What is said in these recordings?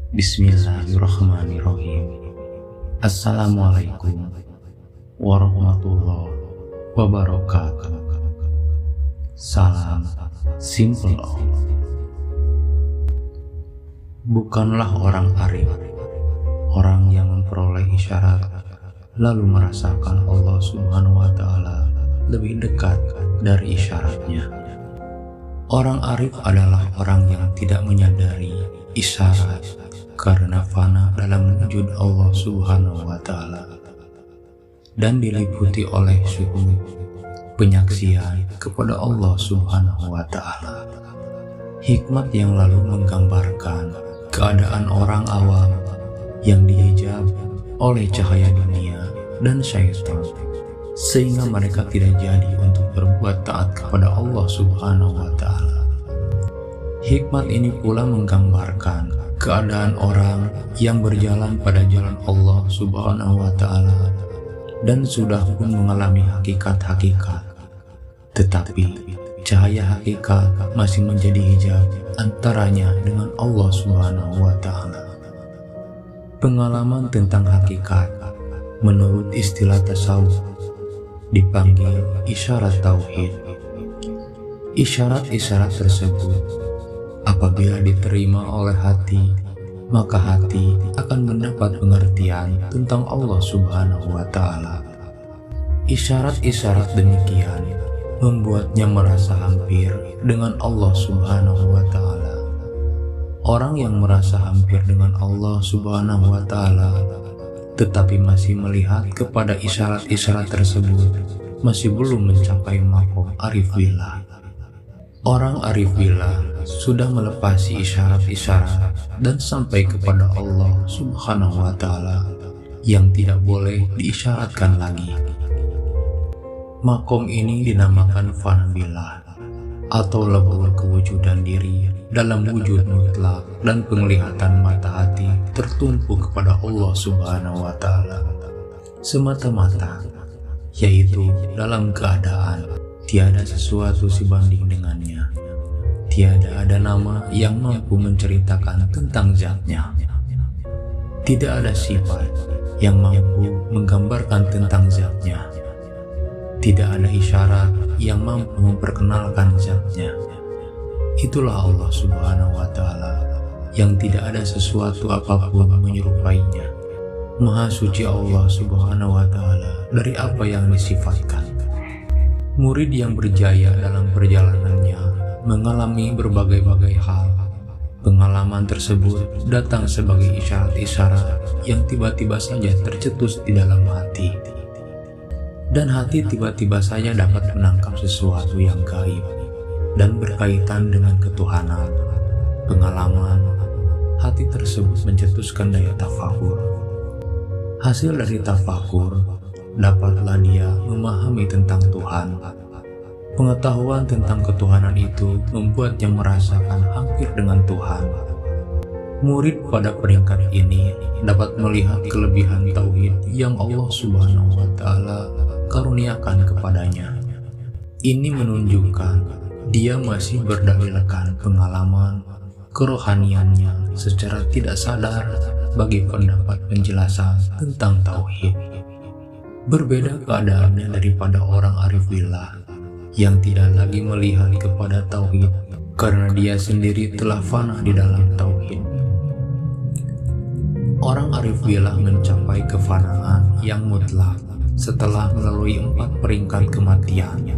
Bismillahirrahmanirrahim. Assalamualaikum warahmatullahi wabarakatuh. Salam simple. Bukanlah orang arif, orang yang memperoleh isyarat lalu merasakan Allah Subhanahu wa Ta'ala lebih dekat dari isyaratnya. Orang arif adalah orang yang tidak menyadari isyarat karena fana dalam wujud Allah Subhanahu wa Ta'ala dan diliputi oleh syuhud, penyaksian kepada Allah Subhanahu wa Ta'ala. Hikmat yang lalu menggambarkan keadaan orang awam yang dihijab oleh cahaya dunia dan syaitan, sehingga mereka tidak jadi untuk berbuat taat kepada Allah Subhanahu wa Ta'ala. Hikmat ini pula menggambarkan keadaan orang yang berjalan pada jalan Allah Subhanahu wa Ta'ala dan sudah pun mengalami hakikat-hakikat, tetapi cahaya hakikat masih menjadi hijab antaranya dengan Allah Subhanahu wa Ta'ala. Pengalaman tentang hakikat menurut istilah tasawuf dipanggil isyarat tauhid. Isyarat-isyarat tersebut apabila diterima oleh hati, maka hati akan mendapat pengertian tentang Allah Subhanahu wa Ta'ala. Isyarat-isyarat demikian membuatnya merasa hampir dengan Allah Subhanahu wa Ta'ala. Orang yang merasa hampir dengan Allah Subhanahu wa Ta'ala tetapi masih melihat kepada isyarat-isyarat tersebut masih belum mencapai maqam arif billah. Orang arif billah sudah melepasi isyarat-isyarat dan sampai kepada Allah Subhanahu wa Ta'ala yang tidak boleh diisyaratkan lagi. Maqam ini dinamakan fana billah atau lebur kewujudan diri dalam wujud mutlak dan penglihatan mata hati tertumpu kepada Allah Subhanahu wa Ta'ala semata-mata, yaitu dalam keadaan tiada sesuatu sebanding dengannya, tiada ada nama yang mampu menceritakan tentang zatnya, tidak ada sifat yang mampu menggambarkan tentang zatnya, tidak ada isyarat yang mampu memperkenalkan zatnya. Itulah Allah Subhanahu wa Ta'ala yang tidak ada sesuatu apapun menyerupainya. Maha suci Allah Subhanahu wa Ta'ala dari apa yang disifatkan. Murid yang berjaya dalam perjalanannya mengalami berbagai-bagai hal. Pengalaman tersebut datang sebagai isyarat-isyarat yang tiba-tiba saja tercetus di dalam hati. Dan hati tiba-tiba saja dapat menangkap sesuatu yang gaib dan berkaitan dengan ketuhanan. Pengalaman hati tersebut mencetuskan daya tafakur. Hasil dari tafakur dapatlah dia memahami tentang Tuhan. Pengetahuan tentang ketuhanan itu membuatnya merasakan hampir dengan Tuhan. Murid pada peringkat ini dapat melihat kelebihan tauhid yang Allah Subhanahu wa Ta'ala karuniakan kepadanya. Ini menunjukkan dia masih berdalilkan pengalaman kerohaniannya secara tidak sadar bagi pendapat penjelasan tentang tauhid. Berbeda keadaannya daripada orang arif billah yang tidak lagi melihat kepada tauhid karena dia sendiri telah fana di dalam tauhid. Orang arif billah mencapai kefanaan yang mutlak setelah melalui 4 peringkat kematian,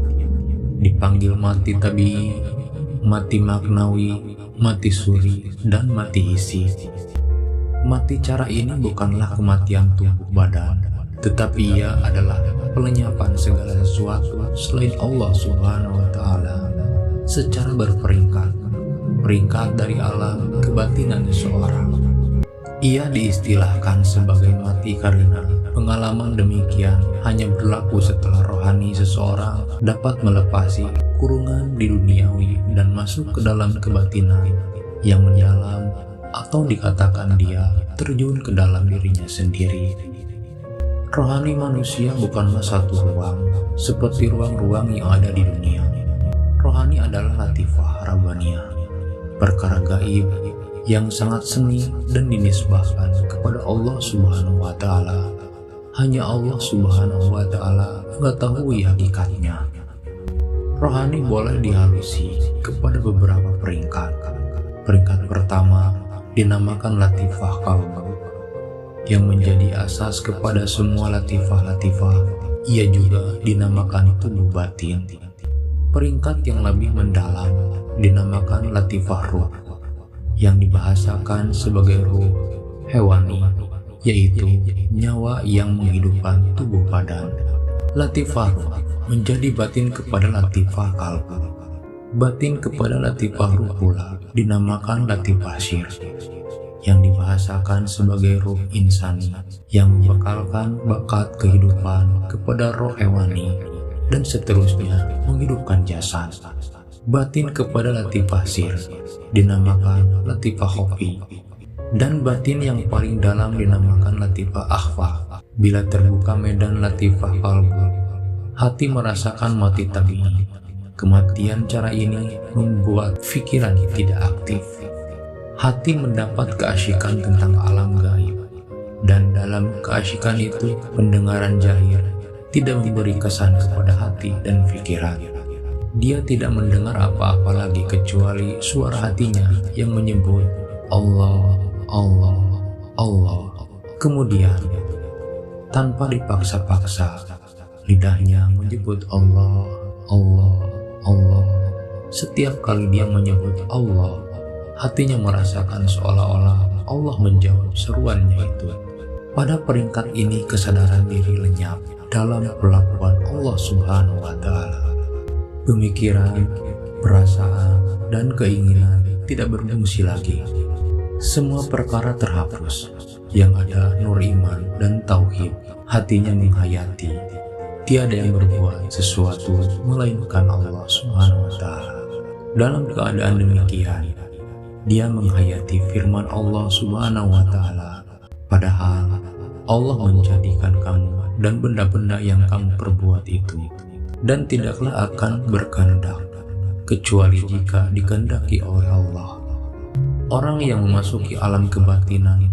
dipanggil mati tabi'i, mati maknawi, mati suri, dan mati hisi. Mati cara ini bukanlah kematian tubuh badan, tetapi ia adalah pelenyapan segala sesuatu selain Allah Subhanahu wa Ta'ala secara berperingkat, peringkat dari alam kebatinan seseorang. Ia diistilahkan sebagai mati karena pengalaman demikian hanya berlaku setelah rohani seseorang dapat melepasi kurungan di duniawi dan masuk ke dalam kebatinan yang mendalam, atau dikatakan dia terjun ke dalam dirinya sendiri. Rohani manusia bukanlah satu ruang seperti ruang-ruang yang ada di dunia. Rohani adalah latifah rabbaniyah, perkara gaib yang sangat seni dan dinisbahkan kepada Allah Subhanahu wa Ta'ala. Hanya Allah Subhanahu wa Ta'ala mengetahui hakikatnya. Rohani boleh dihalusi kepada beberapa peringkat. Peringkat pertama dinamakan latifah qalbu, yang menjadi asas kepada semua latifah-latifah. Ia juga dinamakan tubuh batin. Peringkat yang lebih mendalam dinamakan latifah ruh, yang dibahasakan sebagai ruh hewani, yaitu nyawa yang menghidupkan tubuh badan. Latifah ruh menjadi batin kepada latifah kalbu. Batin kepada latifah ruh pula dinamakan latifah syir, yang dibahasakan sebagai ruh insani, yang membekalkan bakat kehidupan kepada roh hewani dan seterusnya menghidupkan jasad. Batin kepada latifah sir dinamakan latifah khofi, dan batin yang paling dalam dinamakan latifah akhfa. Bila terbuka medan latifah kalbu, hati merasakan mati tabi'i. Kematian cara ini membuat pikiran tidak aktif. Hati mendapat keasyikan tentang alam gaib, dan dalam keasyikan itu pendengaran jahir tidak memberi kesan kepada hati dan pikiran. Dia tidak mendengar apa-apa lagi kecuali suara hatinya yang menyebut Allah, Allah, Allah. Kemudian tanpa dipaksa-paksa, lidahnya menyebut Allah, Allah, Allah. Setiap kali dia menyebut Allah, hatinya merasakan seolah-olah Allah menjawab seruannya itu. Pada peringkat ini kesadaran diri lenyap dalam perlakuan Allah Subhanahu wa Ta'ala. Pemikiran, perasaan, dan keinginan tidak berfungsi lagi. Semua perkara terhapus. Yang ada nur iman dan tauhid. Hatinya menghayati tiada yang berbuat sesuatu melainkan Allah Subhanahu wa Ta'ala. Dalam keadaan demikian, dia menghayati firman Allah Subhanahu wa Ta'ala, padahal Allah menjadikan kamu dan benda-benda yang kamu perbuat itu, dan tidaklah akan berkehendak kecuali jika dikehendaki oleh Allah. Orang yang memasuki alam kebatinan,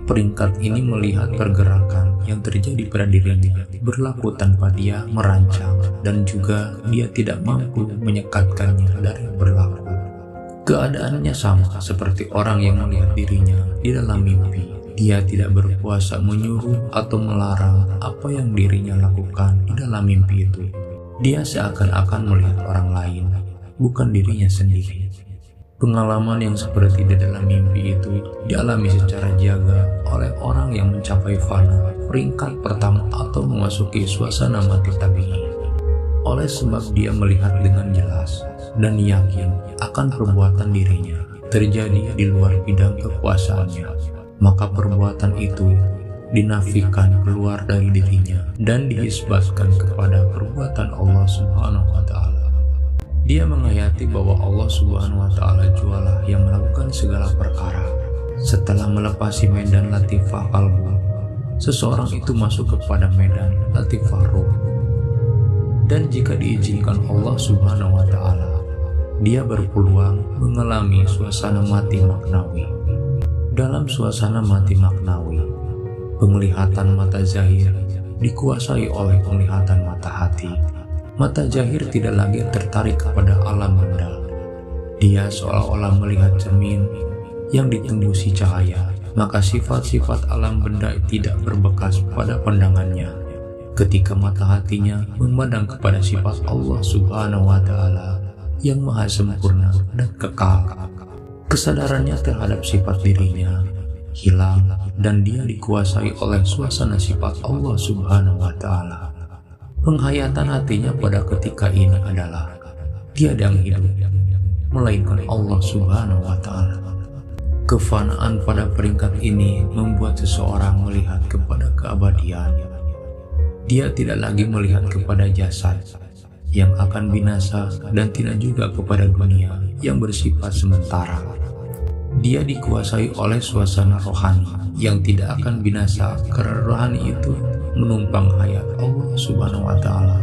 peringkat ini melihat pergerakan yang terjadi pada dirinya berlaku tanpa dia merancang, dan juga dia tidak mampu menyekatkannya dari berlaku. Keadaannya sama seperti orang yang melihat dirinya di dalam mimpi. Dia tidak berkuasa menyuruh atau melarang apa yang dirinya lakukan di dalam mimpi itu. Dia seakan-akan melihat orang lain, bukan dirinya sendiri. Pengalaman yang seperti di dalam mimpi itu dialami secara jaga oleh orang yang mencapai fana peringkat pertama atau memasuki suasana mati tabi'i. Oleh sebab dia melihat dengan jelas dan yakin akan perbuatan dirinya terjadi di luar bidang kekuasaannya, maka perbuatan itu dinafikan keluar dari dirinya dan dinisbatkan kepada perbuatan Allah Subhanahu wa Ta'ala. Dia menghayati bahwa Allah Subhanahu wa Ta'ala jualah yang melakukan segala perkara. Setelah melepasi medan latifah kalbu, seseorang itu masuk kepada medan latifah ruh. Dan jika diizinkan Allah Subhanahu wa Ta'ala, dia berpeluang mengalami suasana mati maknawi. Dalam suasana mati maknawi, penglihatan mata zahir dikuasai oleh penglihatan mata hati. Mata zahir tidak lagi tertarik kepada alam benda. Dia seolah-olah melihat cermin yang ditembusi cahaya, maka sifat-sifat alam benda tidak berbekas pada pandangannya. Ketika mata hatinya memandang kepada sifat Allah Subhanahu wa Ta'ala yang maha sempurna dan kekal, kesadarannya terhadap sifat dirinya hilang dan dia dikuasai oleh suasana sifat Allah Subhanahu wa Ta'ala. Penghayatan hatinya pada ketika ini adalah tiada yang hidup melainkan Allah Subhanahu wa Ta'ala. Kefanaan pada peringkat ini membuat seseorang melihat kepada keabadian. Dia tidak lagi melihat kepada jasad yang akan binasa dan tidak juga kepada dunia yang bersifat sementara. Dia dikuasai oleh suasana rohani yang tidak akan binasa, karena rohani itu menumpang hayat Allah Subhanahu wa Ta'ala.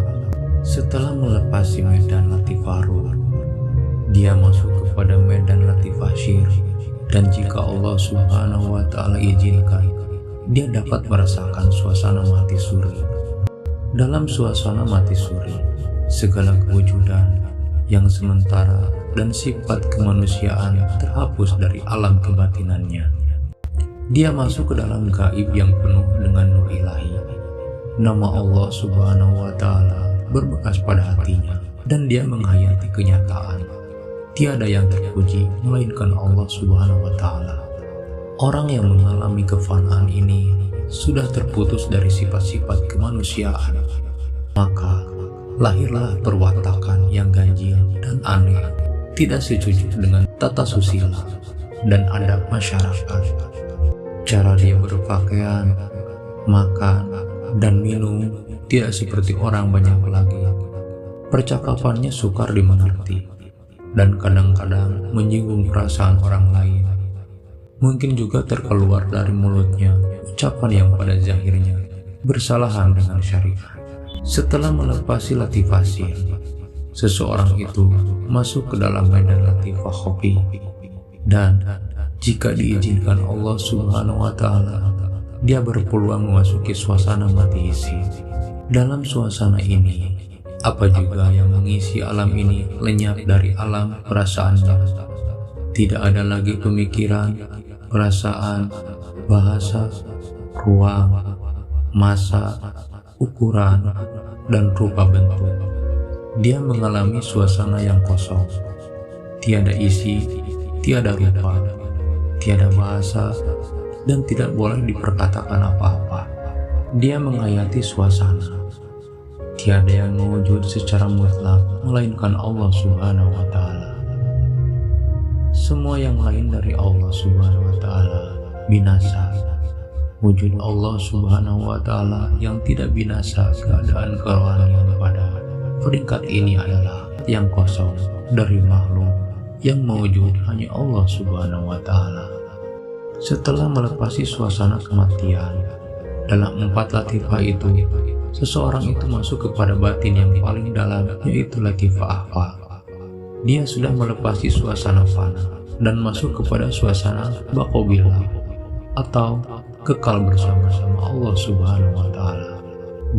Setelah melepasi medan latifah ruh, dia masuk kepada medan latifah syir, Dan jika Allah Subhanahu wa Ta'ala izinkan, dia dapat merasakan suasana mati suri. Dalam suasana mati suri, segala kewujudan yang sementara dan sifat kemanusiaan terhapus dari alam kebatinannya. Dia masuk ke dalam gaib yang penuh dengan nur ilahi. Nama Allah Subhanahu wa Ta'ala berbekas pada hatinya, dan dia menghayati kenyataan tiada yang terpuji melainkan Allah Subhanahu wa Ta'ala. Orang yang mengalami kefanaan ini sudah terputus dari sifat-sifat kemanusiaan, maka lahirlah perwatakan yang ganjil dan aneh, tidak setuju dengan tata susila dan adab masyarakat. Cara dia berpakaian, makan, dan minum tidak seperti orang banyak lagi. Percakapannya sukar dimengerti dan kadang-kadang menyinggung perasaan orang lain. Mungkin juga terkeluar dari mulutnya ucapan yang pada zahirnya bersalahan dengan syariat. Setelah melepasi latifasi, seseorang itu masuk ke dalam medan latifah khofi, dan jika diizinkan Allah Subhanahu wa Ta'ala, dia berpeluang memasuki suasana mati isi. Dalam suasana ini, apa juga yang mengisi alam ini lenyap dari alam perasaannya. Tidak ada lagi pemikiran, perasaan, bahasa, ruang, masa, ukuran, dan rupa bentuk. Dia mengalami suasana yang kosong. Tiada isi, tiada rupa, tiada bahasa, dan tidak boleh diperkatakan apa-apa. Dia menghayati suasana. Tiada yang mewujud secara mutlak melainkan Allah Subhanahu wa Ta'ala. Semua yang lain dari Allah Subhanahu wa Ta'ala binasa. Wujud Allah Subhanahu wa Ta'ala yang tidak binasa, keadaan kerohanian pada peringkat ini adalah yang kosong dari makhluk. Yang mewujud hanya Allah Subhanahu wa Ta'ala. Setelah melepasi suasana kematian, dalam 4 latifah itu, seseorang itu masuk kepada batin yang paling dalam, yaitu latifah ahfa. Dia sudah melepasi suasana fana dan masuk kepada suasana baqobillah, atau kekal bersama-sama Allah Subhanahu wa Ta'ala.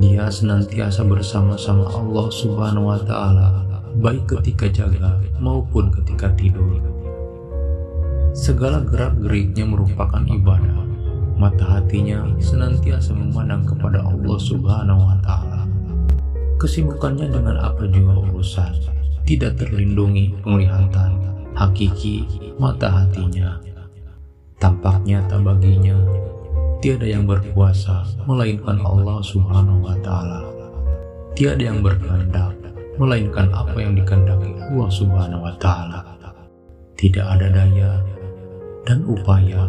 Dia senantiasa bersama-sama Allah Subhanahu wa Ta'ala, baik ketika jaga maupun ketika tidur. Segala gerak-geriknya merupakan ibadah. Mata hatinya senantiasa memandang kepada Allah Subhanahu wa Ta'ala. Kesibukannya dengan apa juga urusan, tidak terlindungi penglihatan hakiki mata hatinya. Tampak nyata baginya, tiada yang berkuasa melainkan Allah Subhanahu wa Ta'ala. Tiada yang berkehendak melainkan apa yang dikehendaki Allah Subhanahu wa Ta'ala. Tidak ada daya dan upaya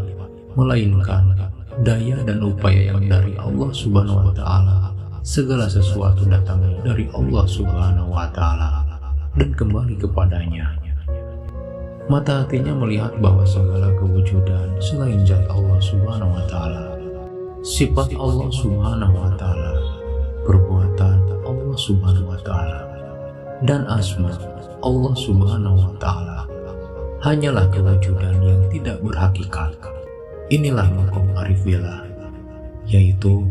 melainkan daya dan upaya yang dari Allah Subhanahu wa Ta'ala. Segala sesuatu datang dari Allah Subhanahu wa Ta'ala dan kembali kepadanya. Mata hatinya melihat bahwa segala kewujudan selain zat Allah Subhanahu wa Ta'ala, sifat Allah Subhanahu wa Ta'ala, perbuatan Allah Subhanahu wa Ta'ala, dan asma Allah Subhanahu wa Ta'ala hanyalah kewujudan yang tidak berhakikat. Inilah maqam arifillah, yaitu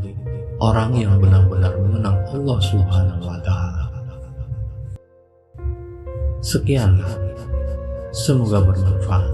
orang yang benar-benar mengenal Allah Subhanahu wa Ta'ala. Sekianlah, semoga bermanfaat.